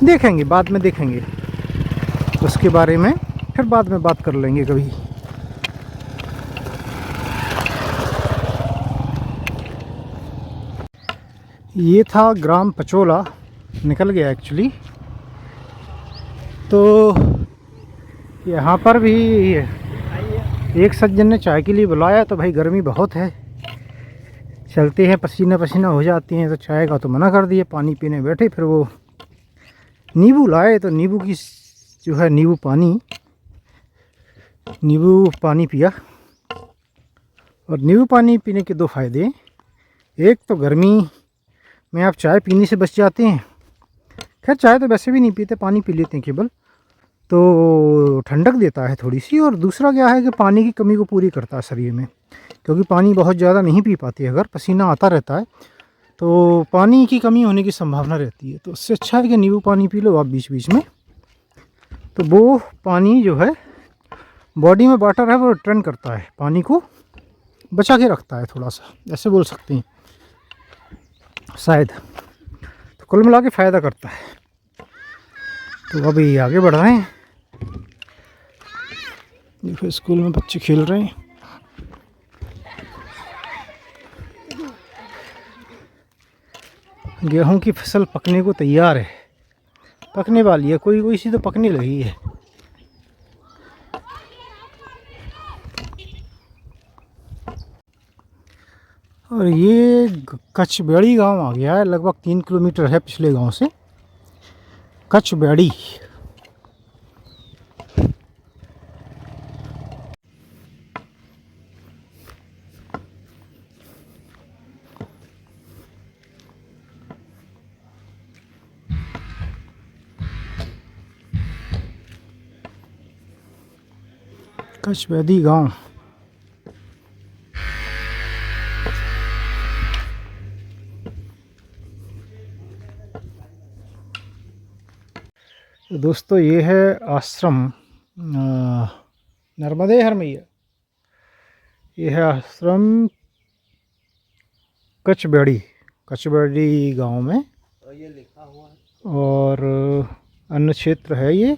देखेंगे, बाद में देखेंगे उसके बारे में, फिर बाद में बात कर लेंगे कभी। ये था ग्राम पचोला, निकल गया एक्चुअली। तो यहाँ पर भी एक सज्जन ने चाय के लिए बुलाया, तो भाई गर्मी बहुत है, चलते हैं पसीना पसीना हो जाती हैं, तो चाय का तो मना कर दिया। पानी पीने बैठे, फिर वो नींबू लाए, तो नींबू की जो है नींबू पानी पिया। और नींबू पानी पीने के 2 फ़ायदे, एक तो गर्मी में आप चाय पीने से बच जाते हैं। खैर चाय तो वैसे भी नहीं पीते, पानी पी लेते हैं केवल, तो ठंडक देता है थोड़ी सी। और दूसरा क्या है कि पानी की कमी को पूरी करता है शरीर में, क्योंकि पानी बहुत ज़्यादा नहीं पी पाती है, अगर पसीना आता रहता है तो पानी की कमी होने की संभावना रहती है। तो उससे अच्छा है कि नींबू पानी पी लो आप बीच बीच में, तो वो पानी जो है बॉडी में वाटर है वो रिटर्न करता है, पानी को बचा के रखता है थोड़ा सा, ऐसे बोल सकते हैं शायद। तो कुल मिला के फ़ायदा करता है। तो अभी आगे बढ़ रहे हैं। देखो स्कूल में बच्चे खेल रहे हैं। गेहूं की फसल पकने को तैयार है, पकने वाली है, कोई कोई सी तो पकने लगी है। और ये कचबेड़ी गांव आ गया है, लगभग 3 किलोमीटर है पिछले गांव से। कचबेड़ी। कचबेड़ी गांव। तो दोस्तों ये है आश्रम नर्मदे हर मैया। ये है आश्रम कचबेड़ी, कचबेड़ी गांव में। ये लिखा हुआ है। और अन्न क्षेत्र है ये,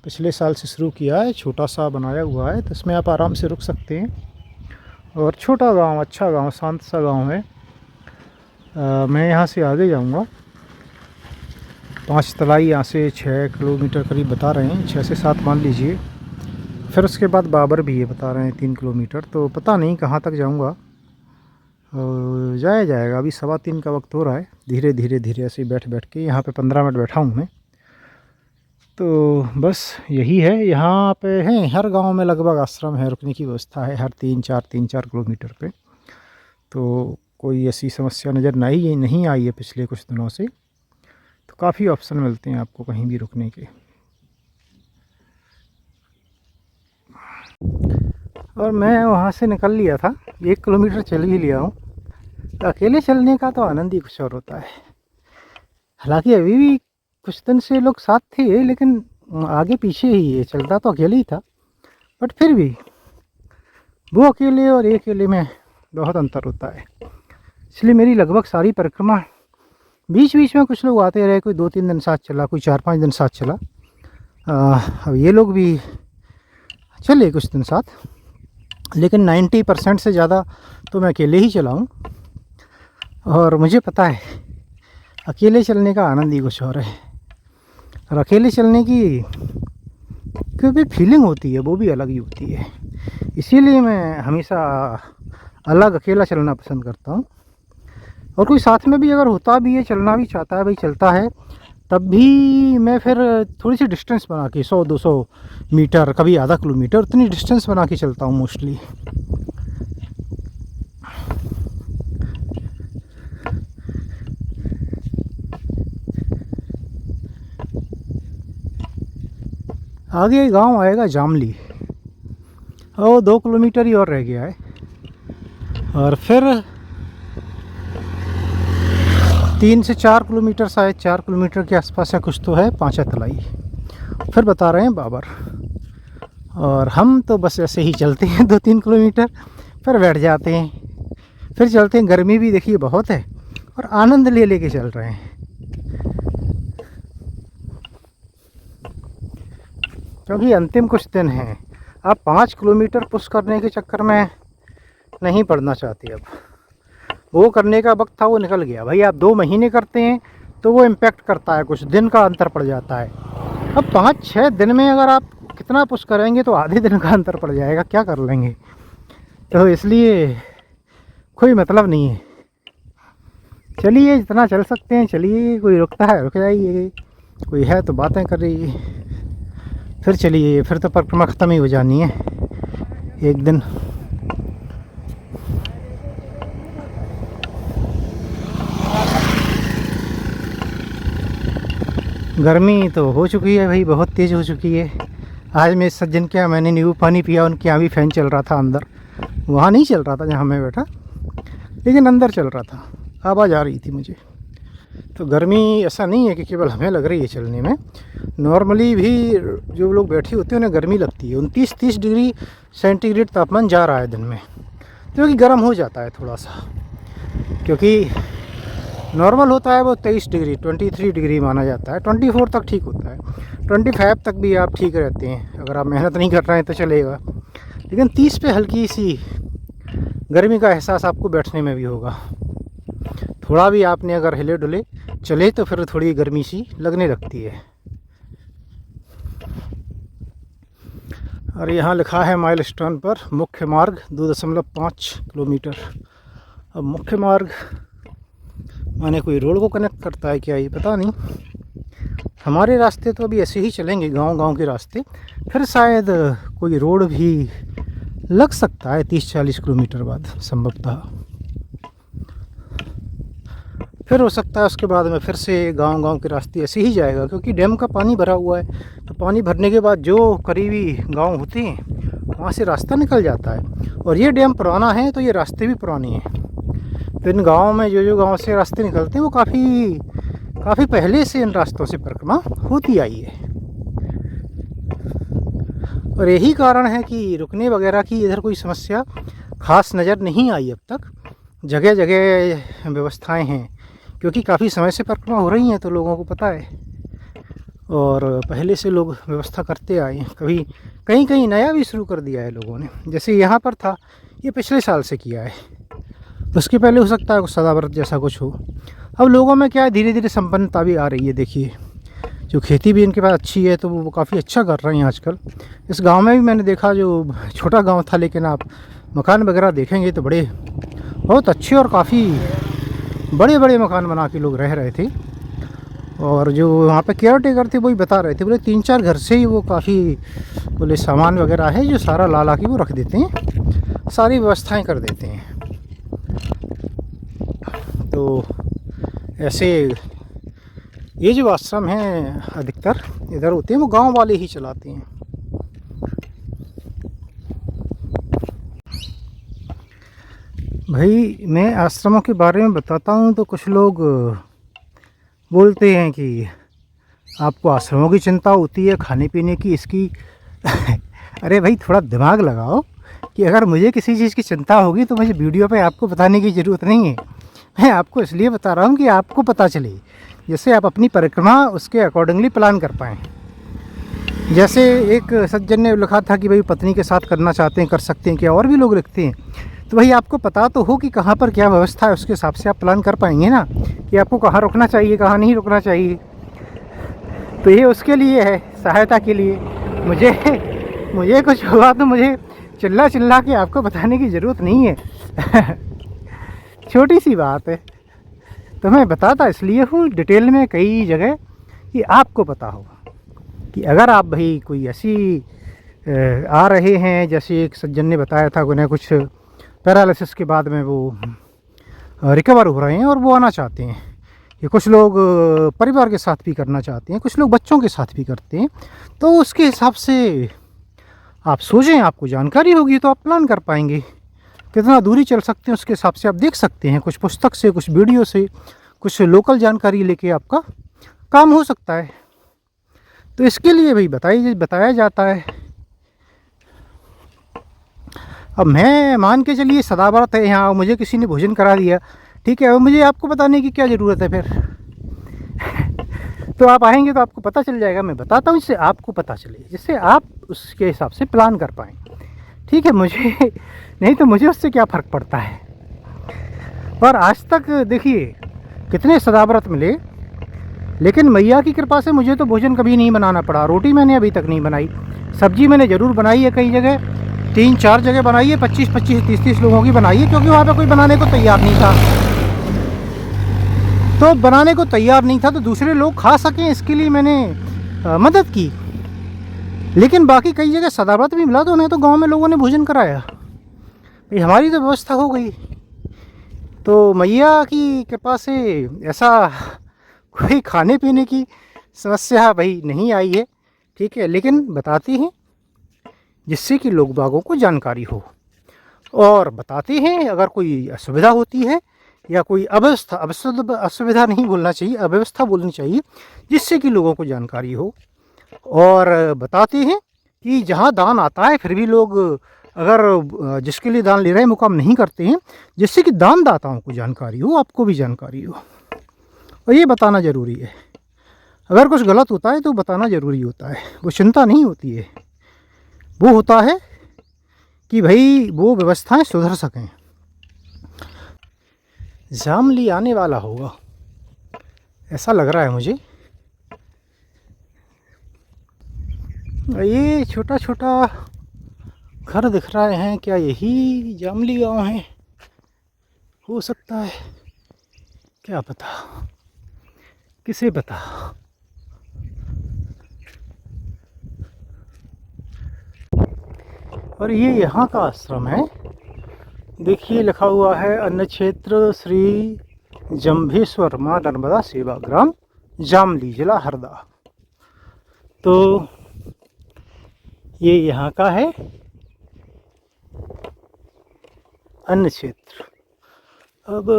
पिछले साल से शुरू किया है, छोटा सा बनाया हुआ है, तो इसमें आप आराम से रुक सकते हैं। और छोटा गांव, अच्छा गांव, शांत सा गांव है। मैं यहाँ से आगे जाऊँगा। 5 तलाई यहाँ से 6 किलोमीटर करीब बता रहे हैं, 6 से 7 मान लीजिए। फिर उसके बाद बाबर भी ये बता रहे हैं 3 किलोमीटर। तो पता नहीं कहाँ तक जाऊँगा, जाया जाएगा। अभी 3:15 का वक्त हो रहा है। धीरे धीरे धीरे ऐसे बैठ के यहाँ पे 15 मिनट बैठा हूँ मैं। तो बस यही है। यहाँ पे हैं, हर गांव में लगभग आश्रम है, रुकने की व्यवस्था है हर 3-4 किलोमीटर पे। तो कोई ऐसी समस्या नज़र नहीं आई है पिछले कुछ दिनों से। तो काफ़ी ऑप्शन मिलते हैं आपको कहीं भी रुकने के। और मैं वहाँ से निकल लिया था, 1 किलोमीटर चल भी लिया हूँ। तो अकेले चलने का तो आनंद ही कुछ और होता है। हालांकि अभी भी कुछ दिन से लोग साथ थे, लेकिन आगे पीछे ही है, चलता तो अकेले ही था। बट फिर भी वो अकेले और ये अकेले में बहुत अंतर होता है। इसलिए मेरी लगभग सारी परिक्रमा, बीच बीच में कुछ लोग आते रहे, कोई 2-3 दिन साथ चला, कोई 4-5 दिन साथ चला। अब ये लोग भी चले कुछ दिन साथ, लेकिन 90% से ज़्यादा तो मैं अकेले ही चला हूँ। और मुझे पता है अकेले चलने का आनंद ही कुछ और है। और अकेले चलने की जो भी फीलिंग होती है वो भी अलग ही होती है। इसीलिए मैं हमेशा अलग अकेला चलना पसंद करता हूँ। और कोई साथ में भी अगर होता भी है, चलना भी चाहता है, भाई चलता है, तब भी मैं फिर थोड़ी सी डिस्टेंस बना के 100-200 मीटर, कभी आधा किलोमीटर, उतनी डिस्टेंस बना के चलता हूँ मोस्टली। आगे गांव आएगा जामली, और 2 किलोमीटर ही और रह गया है। और फिर 3 से 4 किलोमीटर, शायद 4 किलोमीटर के आसपास है कुछ तो है, 5 तलाई। फिर बता रहे हैं बाबर। और हम तो बस ऐसे ही चलते हैं 2-3 किलोमीटर, फिर बैठ जाते हैं, फिर चलते हैं। गर्मी भी देखिए बहुत है, और आनंद ले के चल रहे हैं। क्योंकि अंतिम कुछ दिन हैं। आप 5 किलोमीटर पुश करने के चक्कर में नहीं पड़ना चाहते। अब वो करने का वक्त था, वो निकल गया। भाई आप 2 महीने करते हैं तो वो इम्पैक्ट करता है, कुछ दिन का अंतर पड़ जाता है। अब 5-6 दिन में अगर आप कितना पुश करेंगे तो आधे दिन का अंतर पड़ जाएगा, क्या कर लेंगे। तो इसलिए कोई मतलब नहीं है। चलिए जितना चल सकते हैं चलिए, कोई रुकता है रुक जाइए, कोई है तो बातें करिए, फिर चलिए। फिर तो परिक्रमा ख़त्म ही हो जानी है एक दिन। गर्मी तो हो चुकी है भाई, बहुत तेज़ हो चुकी है। आज मैं इस सज्जन के यहाँ मैंने नींबू पानी पिया, उनके यहाँ भी फ़ैन चल रहा था अंदर। वहाँ नहीं चल रहा था जहाँ मैं बैठा, लेकिन अंदर चल रहा था, आवाज़ आ रही थी मुझे। तो गर्मी ऐसा नहीं है कि केवल हमें लग रही है चलने में, नॉर्मली भी जो लोग बैठे होते हैं उन्हें गर्मी लगती है। 29-30 डिग्री सेंटीग्रेड तापमान जा रहा है दिन में, जो कि गर्म हो जाता है थोड़ा सा। क्योंकि नॉर्मल होता है वो 23 डिग्री, 23 डिग्री माना जाता है। 24 तक ठीक होता है, 25 तक भी आप ठीक रहते हैं, अगर आप मेहनत नहीं कर रहे हैं तो चलेगा। लेकिन 30 पे हल्की सी गर्मी का एहसास आपको बैठने में भी होगा। थोड़ा भी आपने अगर हिले डुले चले तो फिर थोड़ी गर्मी सी लगने लगती है। और यहाँ लिखा है माइलस्टोन पर मुख्य मार्ग 2.5 किलोमीटर। अब मुख्य मार्ग माने कोई रोड को कनेक्ट करता है क्या, ये पता नहीं। हमारे रास्ते तो अभी ऐसे ही चलेंगे, गांव-गांव के रास्ते। फिर शायद कोई रोड भी लग सकता है 30-40 किलोमीटर बाद संभवतः। फिर हो सकता है उसके बाद में फिर से गांव-गांव के रास्ते ऐसे ही जाएगा, क्योंकि डैम का पानी भरा हुआ है। तो पानी भरने के बाद जो करीबी गांव होते हैं वहाँ से रास्ता निकल जाता है। और ये डैम पुराना है तो ये रास्ते भी पुराने हैं। तो इन गाँव में जो गाँव से रास्ते निकलते हैं वो काफ़ी पहले से इन रास्तों से परिक्रमा होती आई है। और यही कारण है कि रुकने वगैरह की इधर कोई समस्या ख़ास नज़र नहीं आई अब तक। जगह जगह व्यवस्थाएं हैं, क्योंकि काफ़ी समय से परिक्रमा हो रही हैं तो लोगों को पता है और पहले से लोग व्यवस्था करते आए हैं। कभी कहीं कहीं नया भी शुरू कर दिया है लोगों ने, जैसे यहाँ पर था ये पिछले साल से किया है। उसके पहले हो सकता है कुछ सदाव्रत जैसा कुछ हो। अब लोगों में क्या है, धीरे धीरे संपन्नता भी आ रही है। देखिए जो खेती भी इनके पास अच्छी है तो वो काफ़ी अच्छा कर रहे हैं आजकल। इस गांव में भी मैंने देखा, जो छोटा गांव था लेकिन आप मकान वगैरह देखेंगे तो बहुत अच्छे और काफ़ी बड़े बड़े मकान बना के लोग रह रहे थे। और जो वहाँ पे केयर टेकर थे वही बता रहे थे, बोले 3-4 घर से ही वो काफ़ी बोले सामान वगैरह है जो सारा ला के वो रख देते हैं, सारी व्यवस्थाएं कर देते हैं। तो ऐसे ये जो आश्रम हैं अधिकतर इधर होते हैं वो गांव वाले ही चलाते हैं। भाई मैं आश्रमों के बारे में बताता हूँ तो कुछ लोग बोलते हैं कि आपको आश्रमों की चिंता होती है, खाने पीने की इसकी अरे भाई थोड़ा दिमाग लगाओ कि अगर मुझे किसी चीज़ की चिंता होगी तो मुझे वीडियो पे आपको बताने की ज़रूरत नहीं है। मैं आपको इसलिए बता रहा हूँ कि आपको पता चले, जैसे आप अपनी परिक्रमा उसके अकॉर्डिंगली प्लान कर पाएँ। जैसे एक सज्जन ने लिखा था कि भाई पत्नी के साथ करना चाहते हैं, कर सकते हैं क्या, और भी लोग लिखते हैं। तो भाई आपको पता तो हो कि कहाँ पर क्या व्यवस्था है, उसके हिसाब से आप प्लान कर पाएंगे ना कि आपको कहाँ रुकना चाहिए, कहाँ नहीं रुकना चाहिए। तो ये उसके लिए है, सहायता के लिए। मुझे कुछ हुआ तो मुझे चिल्ला के आपको बताने की ज़रूरत नहीं है छोटी सी बात है। तो मैं बताता इसलिए हूँ डिटेल में कई जगह कि आपको पता हो कि अगर आप भाई कोई ऐसी आ रहे हैं, जैसे एक सज्जन ने बताया था उन्हें कुछ पैरालिसिस के बाद में वो रिकवर हो रहे हैं और वो आना चाहते हैं। ये कुछ लोग परिवार के साथ भी करना चाहते हैं, कुछ लोग बच्चों के साथ भी करते हैं। तो उसके हिसाब से आप सोचें, आपको जानकारी होगी तो आप प्लान कर पाएंगे कितना दूरी चल सकते हैं। उसके हिसाब से आप देख सकते हैं, कुछ पुस्तक से, कुछ वीडियो से, कुछ लोकल जानकारी लेके आपका काम हो सकता है। तो इसके लिए भाई बताया जाता है। अब मैं मान के चलिए सदाव्रत है यहाँ, मुझे किसी ने भोजन करा दिया, ठीक है, अब मुझे आपको बताने की क्या ज़रूरत है फिर तो आप आएंगे तो आपको पता चल जाएगा। मैं बताता हूँ जिससे आपको पता चले, जिससे आप उसके हिसाब से प्लान कर पाएँ, ठीक है। मुझे नहीं तो मुझे उससे क्या फ़र्क पड़ता है। और आज तक देखिए कितने सदाव्रत मिले, लेकिन मैया की कृपा से मुझे तो भोजन कभी नहीं बनाना पड़ा। रोटी मैंने अभी तक नहीं बनाई, सब्जी मैंने ज़रूर बनाई है, कई जगह 3-4 जगह बनाई है, 25-25, 30-30 लोगों की बनाई है, क्योंकि वहाँ पे कोई बनाने को तैयार नहीं था। तो बनाने को तैयार नहीं था तो दूसरे लोग खा सकें इसके लिए मैंने मदद की। लेकिन बाकी कई जगह सदाव्रत भी मिला तो उन्हें तो गांव में लोगों ने भोजन कराया। भाई हमारी तो व्यवस्था हो गई। तो मैया की कृपा से ऐसा कोई खाने पीने की समस्या भाई नहीं आई है, ठीक है। लेकिन बताती हैं जिससे कि लोग बागों को जानकारी हो, और बताते हैं अगर कोई असुविधा होती है या कोई असुविधा नहीं बोलना चाहिए, अव्यवस्था बोलनी चाहिए, जिससे कि लोगों को जानकारी हो। और बताते हैं कि जहाँ दान आता है फिर भी लोग अगर जिसके लिए दान ले रहे हैं वो काम नहीं करते हैं, जिससे कि दानदाताओं को जानकारी हो, आपको भी जानकारी हो। और ये बताना ज़रूरी है। अगर कुछ गलत होता है तो बताना ज़रूरी होता है। वो चिंता नहीं होती है, वो होता है कि भाई वो व्यवस्थाएं सुधर सकें। जामली आने वाला होगा ऐसा लग रहा है मुझे। ये छोटा छोटा घर दिख रहे हैं, क्या यही जामली गांव है? हो सकता है, क्या पता, किसे पता। और ये यहाँ का आश्रम है, देखिए लिखा हुआ है अन्न क्षेत्र श्री जम्भेश्वर माँ नर्मदा सेवाग्राम जामली जिला हरदा। तो ये यहाँ का है अन्न क्षेत्र। अब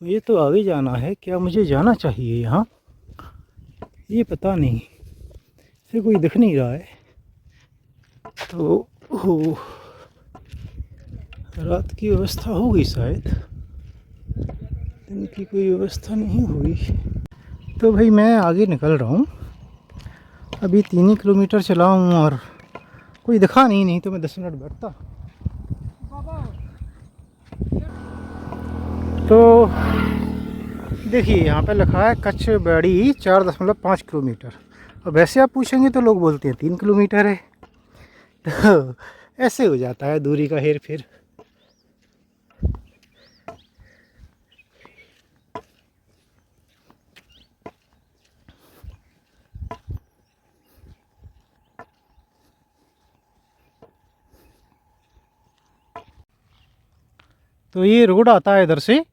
मुझे तो आगे जाना है, क्या मुझे जाना चाहिए यहाँ, ये पता नहीं, इसे कोई दिख नहीं रहा है। तो रात की व्यवस्था होगी शायद, दिन की कोई व्यवस्था नहीं हुई। तो भाई मैं आगे निकल रहा हूँ, अभी 3 ही किलोमीटर चला हूँ और कोई दिखा नहीं तो मैं 10 मिनट बैठता। तो देखिए यहाँ पे लिखा है कच्छबड़ी 4.5 किलोमीटर, और वैसे आप पूछेंगे तो लोग बोलते हैं 3 किलोमीटर है। तो ऐसे हो जाता है दूरी का हेर फेर। तो ये रोड आता है इधर से,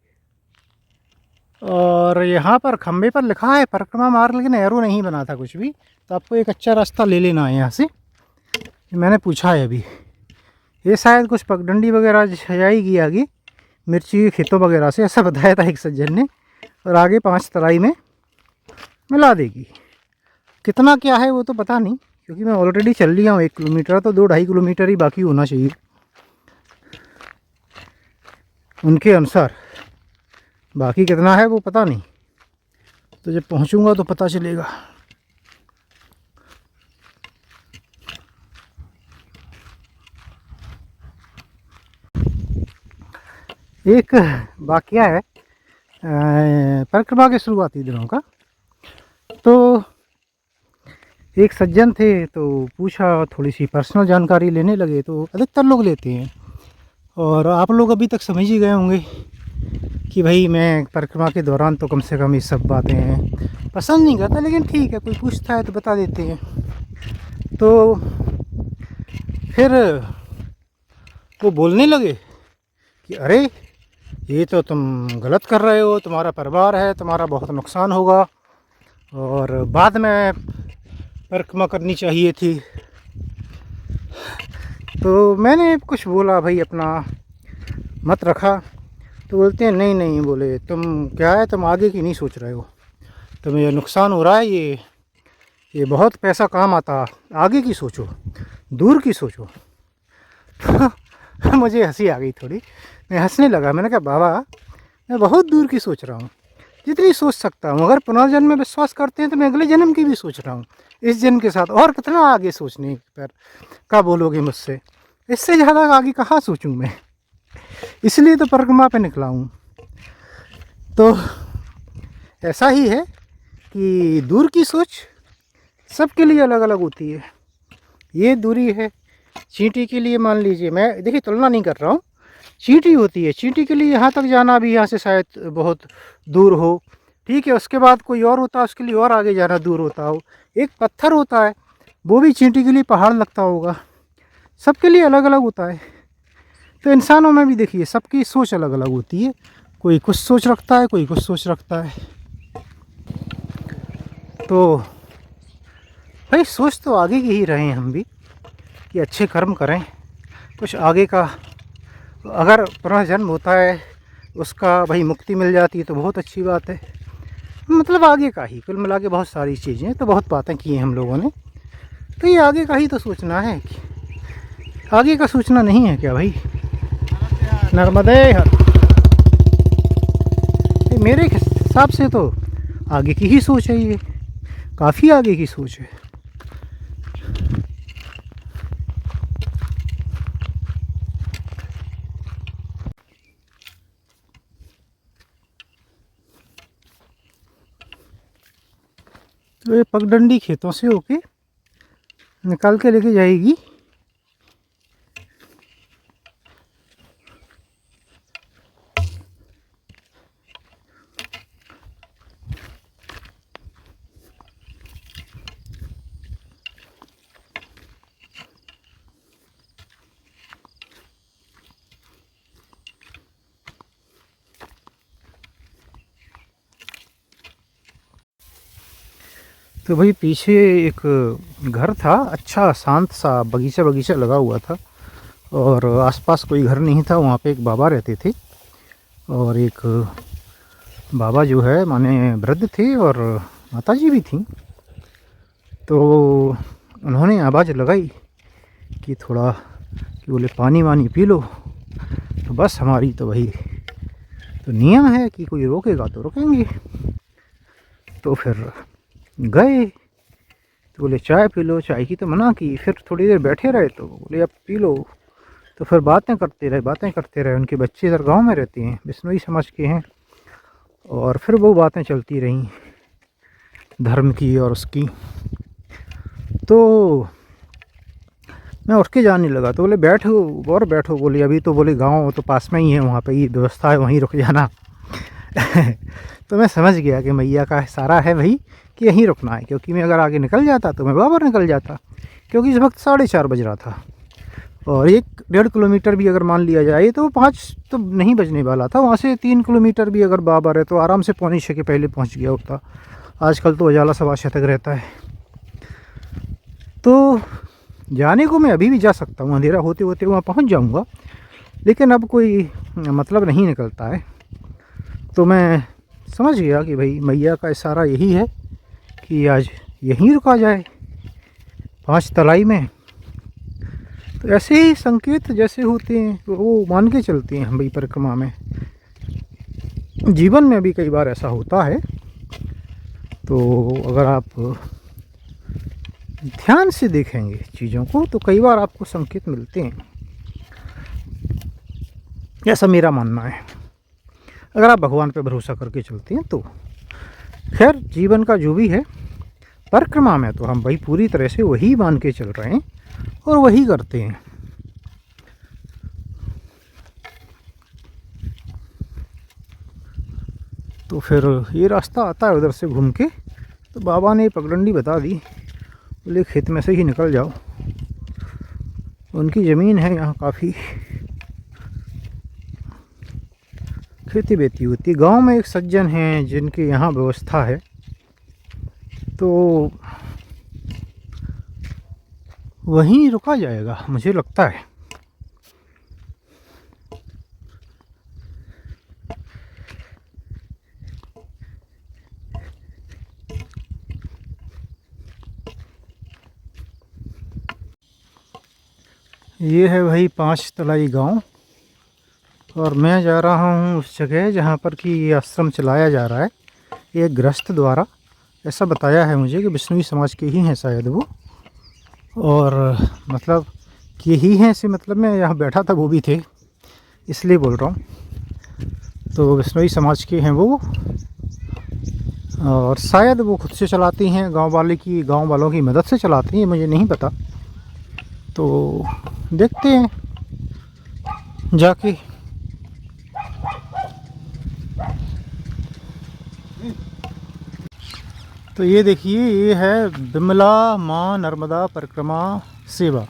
और यहाँ पर खंबे पर लिखा है परिक्रमा मार्ग, लेकिन एरो नहीं बना था कुछ भी, तो आपको एक अच्छा रास्ता ले लेना है यहाँ से। मैंने पूछा है अभी, ये शायद कुछ पगडंडी वगैरह जाएगी आगे मिर्ची के खेतों वगैरह से, ऐसा बताया था एक सज्जन ने, और आगे 5 तराई में मिला देगी। कितना क्या है वो तो पता नहीं, क्योंकि मैं ऑलरेडी चल लिया हूँ 1 किलोमीटर, तो 2-2.5 किलोमीटर ही बाकी होना चाहिए उनके अनुसार। बाकी कितना है वो पता नहीं, तो जब पहुँचूँगा तो पता चलेगा। एक वाकया है परिक्रमा के शुरुआती दिनों का। तो एक सज्जन थे, तो पूछा, थोड़ी सी पर्सनल जानकारी लेने लगे, तो अधिकतर लोग लेते हैं, और आप लोग अभी तक समझ ही गए होंगे कि भाई मैं परिक्रमा के दौरान तो कम से कम ये सब बातें पसंद नहीं करता, लेकिन ठीक है, कोई पूछता है तो बता देते हैं। तो फिर वो बोलने लगे कि अरे ये तो तुम गलत कर रहे हो, तुम्हारा परिवार है, तुम्हारा बहुत नुकसान होगा, और बाद में परिक्रमा करनी चाहिए थी। तो मैंने कुछ बोला, भाई अपना मत रखा। तो बोलते हैं नहीं बोले, तुम क्या है, तुम आगे की नहीं सोच रहे हो, तुम्हें ये नुकसान हो रहा है, ये बहुत पैसा काम आता, आगे की सोचो, दूर की सोचो। मुझे हंसी आ गई थोड़ी, मैं हंसने लगा। मैंने कहा बाबा मैं बहुत दूर की सोच रहा हूँ, जितनी सोच सकता हूँ। अगर पुनर्जन्म में विश्वास करते हैं तो मैं अगले जन्म की भी सोच रहा हूँ, इस जन्म के साथ और कितना आगे सोचने पर क्या बोलोगे मुझसे, इससे ज़्यादा आगे कहाँ सोचूँ मैं। इसलिए तो परिक्रमा पे निकला हूँ। तो ऐसा ही है कि दूर की सोच सबके लिए अलग अलग होती है। ये दूरी है चींटी के लिए, मान लीजिए, मैं देखिए तुलना नहीं कर रहा हूँ, चींटी होती है, चींटी के लिए यहाँ तक जाना भी यहाँ से शायद बहुत दूर हो, ठीक है। उसके बाद कोई और होता है, उसके लिए और आगे जाना दूर होता हो। एक पत्थर होता है, वो भी चींटी के लिए पहाड़ लगता होगा। सबके लिए अलग अलग होता है। तो इंसानों में भी देखिए सबकी सोच अलग अलग होती है, कोई कुछ सोच रखता है, कोई कुछ सोच रखता है। तो भाई सोच तो आगे की ही रहे हैं हम भी, कि अच्छे कर्म करें, कुछ आगे का, अगर पुनर्जन्म होता है उसका भाई मुक्ति मिल जाती है तो बहुत अच्छी बात है। मतलब आगे का ही, कुल मिला के बहुत सारी चीज़ें, तो बहुत बातें की हैं हम लोगों ने, तो ये आगे का ही तो सोचना है। आगे का सोचना नहीं है क्या भाई? नर्मदे हर। मेरे हिसाब से तो आगे की ही सोच है, ये काफ़ी आगे की सोच है। तो ये पगडंडी खेतों से होके निकाल के लेके जाएगी। तो भाई पीछे एक घर था, अच्छा शांत सा बगीचा बगीचा लगा हुआ था और आसपास कोई घर नहीं था। वहाँ पे एक बाबा रहते थे और एक बाबा जो है माने वृद्ध थे और माताजी भी थी। तो उन्होंने आवाज़ लगाई कि थोड़ा कि बोले पानी वानी पी लो। तो बस हमारी तो भाई तो नियम है कि कोई रोकेगा तो रुकेंगे। तो फिर गए तो बोले चाय पी लो, चाय की तो मना की। फिर थोड़ी देर बैठे रहे तो बोले अब पी लो। तो फिर बातें करते रहे। उनके बच्चे इधर गांव में रहते हैं, बिश्नोई समाज के हैं। और फिर वो बातें चलती रहीं धर्म की और उसकी। तो मैं उठ के जाने लगा तो बोले बैठो और बैठो। बोले अभी तो बोले गांव तो पास में ही है, वहाँ पे ही व्यवस्था है, वहीं रुक जाना। तो मैं समझ गया कि मैया का इशारा है भाई कि यहीं रुकना है, क्योंकि मैं अगर आगे निकल जाता तो मैं बराबर निकल जाता। क्योंकि इस वक्त 4:30 बज रहा था और 1-1.5 किलोमीटर भी अगर मान लिया जाए तो 5 तो नहीं बजने वाला था। वहाँ से 3 किलोमीटर भी अगर बराबर है तो आराम से 5:45 के पहले पहुँच गया होता। आजकल तो उजाला 6:15 तक रहता है। तो जाने को मैं अभी भी जा सकता हूँ, अंधेरा होते होते वहाँ पहुँच जाऊँगा, लेकिन अब कोई मतलब नहीं निकलता है। तो मैं समझ गया कि भाई मैया का इशारा यही है कि आज यहीं रुका जाए 5 तलाई में। तो ऐसे ही संकेत जैसे होते हैं तो वो मान के चलते हैं हम भाई परिक्रमा में। जीवन में भी कई बार ऐसा होता है। तो अगर आप ध्यान से देखेंगे चीज़ों को तो कई बार आपको संकेत मिलते हैं, ऐसा मेरा मानना है। अगर आप भगवान पे भरोसा करके चलते हैं तो खैर जीवन का जो भी है, परिक्रमा में तो हम भाई पूरी तरह से वही मान के चल रहे हैं और वही करते हैं। तो फिर ये रास्ता आता है उधर से घूम के। तो बाबा ने पगडंडी बता दी, बोले खेत में से ही निकल जाओ। उनकी ज़मीन है यहाँ, काफ़ी खेती बेती होती है। गांव में एक सज्जन हैं जिनके यहाँ व्यवस्था है, तो वहीं रुका जाएगा मुझे लगता है। ये है भाई 5 तलाई गांव और मैं जा रहा हूँ उस जगह जहाँ पर कि ये आश्रम चलाया जा रहा है एक गृहस्थ द्वारा। ऐसा बताया है मुझे कि बिश्नोई समाज के ही हैं शायद वो। और मतलब कि यही हैं ऐसे, मतलब मैं यहाँ बैठा था वो भी थे, इसलिए बोल रहा हूँ। तो बिश्नोई समाज के हैं वो और शायद वो खुद से चलाती हैं, गांव वालों की मदद से चलाती हैं, मुझे नहीं पता। तो देखते हैं जाके। तो ये देखिए, ये है बिमला माँ नर्मदा परिक्रमा सेवा,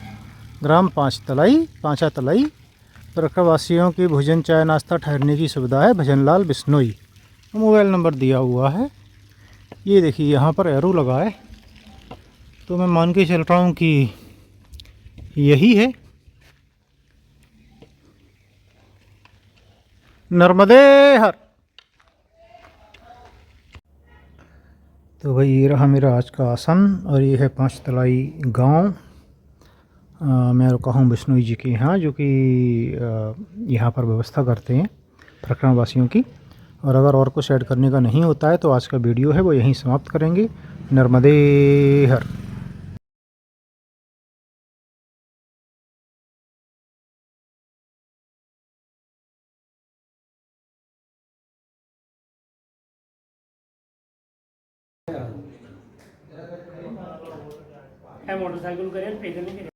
ग्राम 5 तलाई, 5 तलाई। परिक्रमवासियों के भोजन चाय नाश्ता ठहरने की सुविधा है, भजनलाल बिश्नोई। मोबाइल नंबर दिया हुआ है। ये देखिए यहाँ पर एरो लगा है, तो मैं मान के चल रहा हूँ कि यही है। नर्मदे हर। तो भाई ये रहा मेरा आज का आसन और ये है 5 तलाई गांव। मैं रुका हूँ बिश्नोई जी के यहाँ, जो कि यहाँ पर व्यवस्था करते हैं परिक्रमावासियों की। और अगर और कुछ ऐड करने का नहीं होता है तो आज का वीडियो है वो यहीं समाप्त करेंगे। नर्मदे हर। है मोटरसाइकिल करें पैदल नहीं